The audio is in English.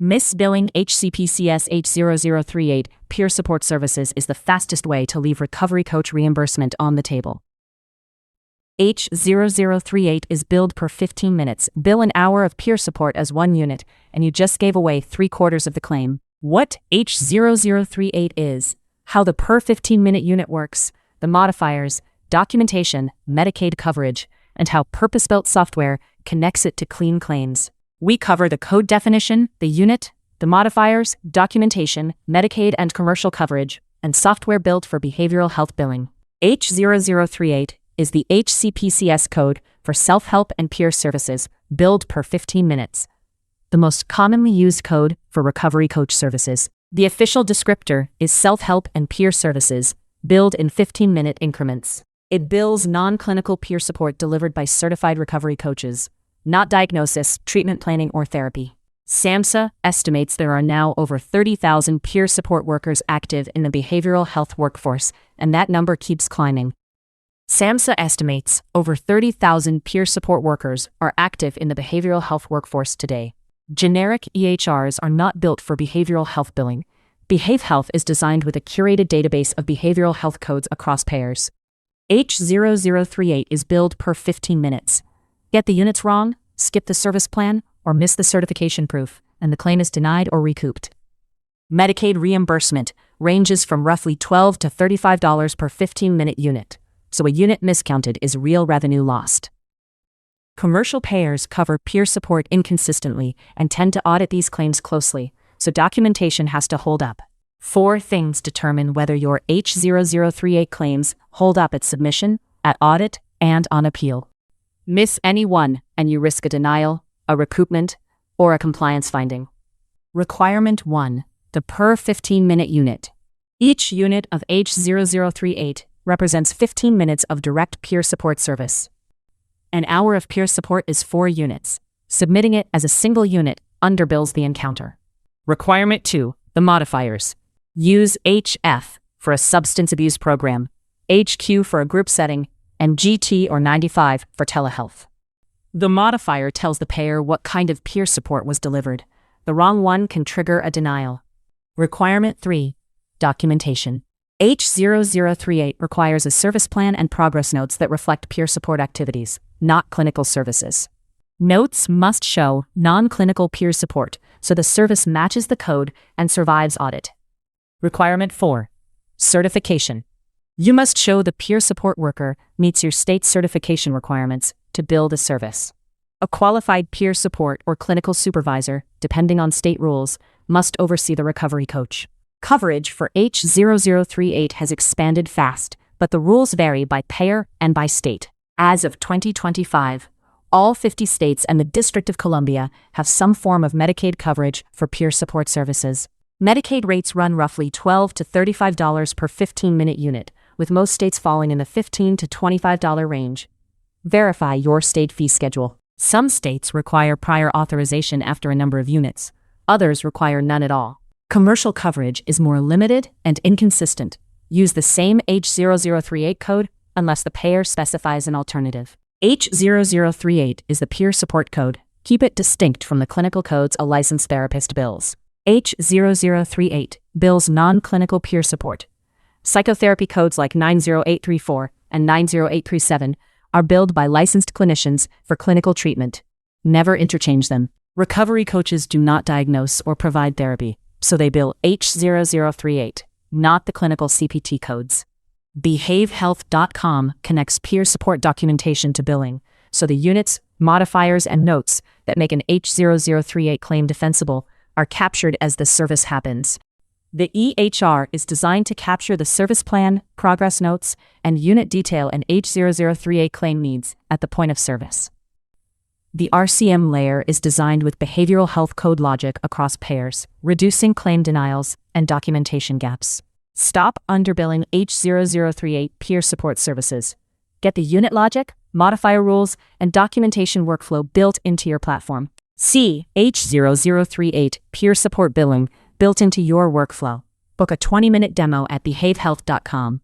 Misbilling HCPCS H0038 peer support services is the fastest way to leave recovery coach reimbursement on the table. H0038 is billed per 15 minutes. Bill an hour of peer support as 1 unit, and you just gave away 3/4 of the claim. What H0038 is, how the per 15-minute unit works, the modifiers, documentation, Medicaid coverage, and how purpose-built software connects it to clean claims. We cover the code definition, the unit, the modifiers, documentation, Medicaid and commercial coverage, and software built for behavioral health billing. H0038 is the HCPCS code for self-help and peer services, billed per 15 minutes. The most commonly used code for recovery coach services. The official descriptor is self-help and peer services, billed in 15-minute increments. It bills non-clinical peer support delivered by certified recovery coaches, not diagnosis, treatment planning, or therapy. SAMHSA estimates there are now over 30,000 peer support workers active in the behavioral health workforce, and that number keeps climbing. SAMHSA estimates over 30,000 peer support workers are active in the behavioral health workforce today. Generic EHRs are not built for behavioral health billing. Behave Health is designed with a curated database of behavioral health codes across payers. H0038 is billed per 15 minutes. Get the units wrong, skip the service plan, or miss the certification proof, and the claim is denied or recouped. Medicaid reimbursement ranges from roughly $12 to $35 per 15-minute unit, so a unit miscounted is real revenue lost. Commercial payers cover peer support inconsistently and tend to audit these claims closely, so documentation has to hold up. 4 things determine whether your H0038 claims hold up at submission, at audit, and on appeal. Miss any one, and you risk a denial, a recoupment, or a compliance finding. Requirement 1. The per 15-minute unit. Each unit of H0038 represents 15 minutes of direct peer support service. An hour of peer support is 4 units. Submitting it as a single unit underbills the encounter. Requirement 2. The modifiers. Use HF for a substance abuse program, HQ for a group setting, and GT or 95 for telehealth. The modifier tells the payer what kind of peer support was delivered. The wrong one can trigger a denial. Requirement 3. Documentation. H0038 requires a service plan and progress notes that reflect peer support activities, not clinical services. Notes must show non-clinical peer support, so the service matches the code and survives audit. Requirement 4. Certification. You must show the peer support worker meets your state certification requirements to bill the service. A qualified peer support or clinical supervisor, depending on state rules, must oversee the recovery coach. Coverage for H0038 has expanded fast, but the rules vary by payer and by state. As of 2025, all 50 states and the District of Columbia have some form of Medicaid coverage for peer support services. Medicaid rates run roughly $12 to $35 per 15-minute unit, with most states falling in the $15 to $25 range. Verify your state fee schedule. Some states require prior authorization after a number of units. Others require none at all. Commercial coverage is more limited and inconsistent. Use the same H0038 code unless the payer specifies an alternative. H0038 is the peer support code. Keep it distinct from the clinical codes a licensed therapist bills. H0038 bills non-clinical peer support. Psychotherapy codes like 90834 and 90837 are billed by licensed clinicians for clinical treatment. Never interchange them. Recovery coaches do not diagnose or provide therapy, so they bill H0038, not the clinical CPT codes. BehaveHealth.com connects peer support documentation to billing, so the units, modifiers, and notes that make an H0038 claim defensible are captured as the service happens. The EHR is designed to capture the service plan, progress notes, and unit detail an H0038 claim needs at the point of service. The RCM layer is designed with behavioral health code logic across payers, reducing claim denials and documentation gaps. Stop underbilling H0038 peer support services. Get the unit logic, modifier rules, and documentation workflow built into your platform. See H0038 peer support billing built into your workflow. Book a 20-minute demo at behavehealth.com.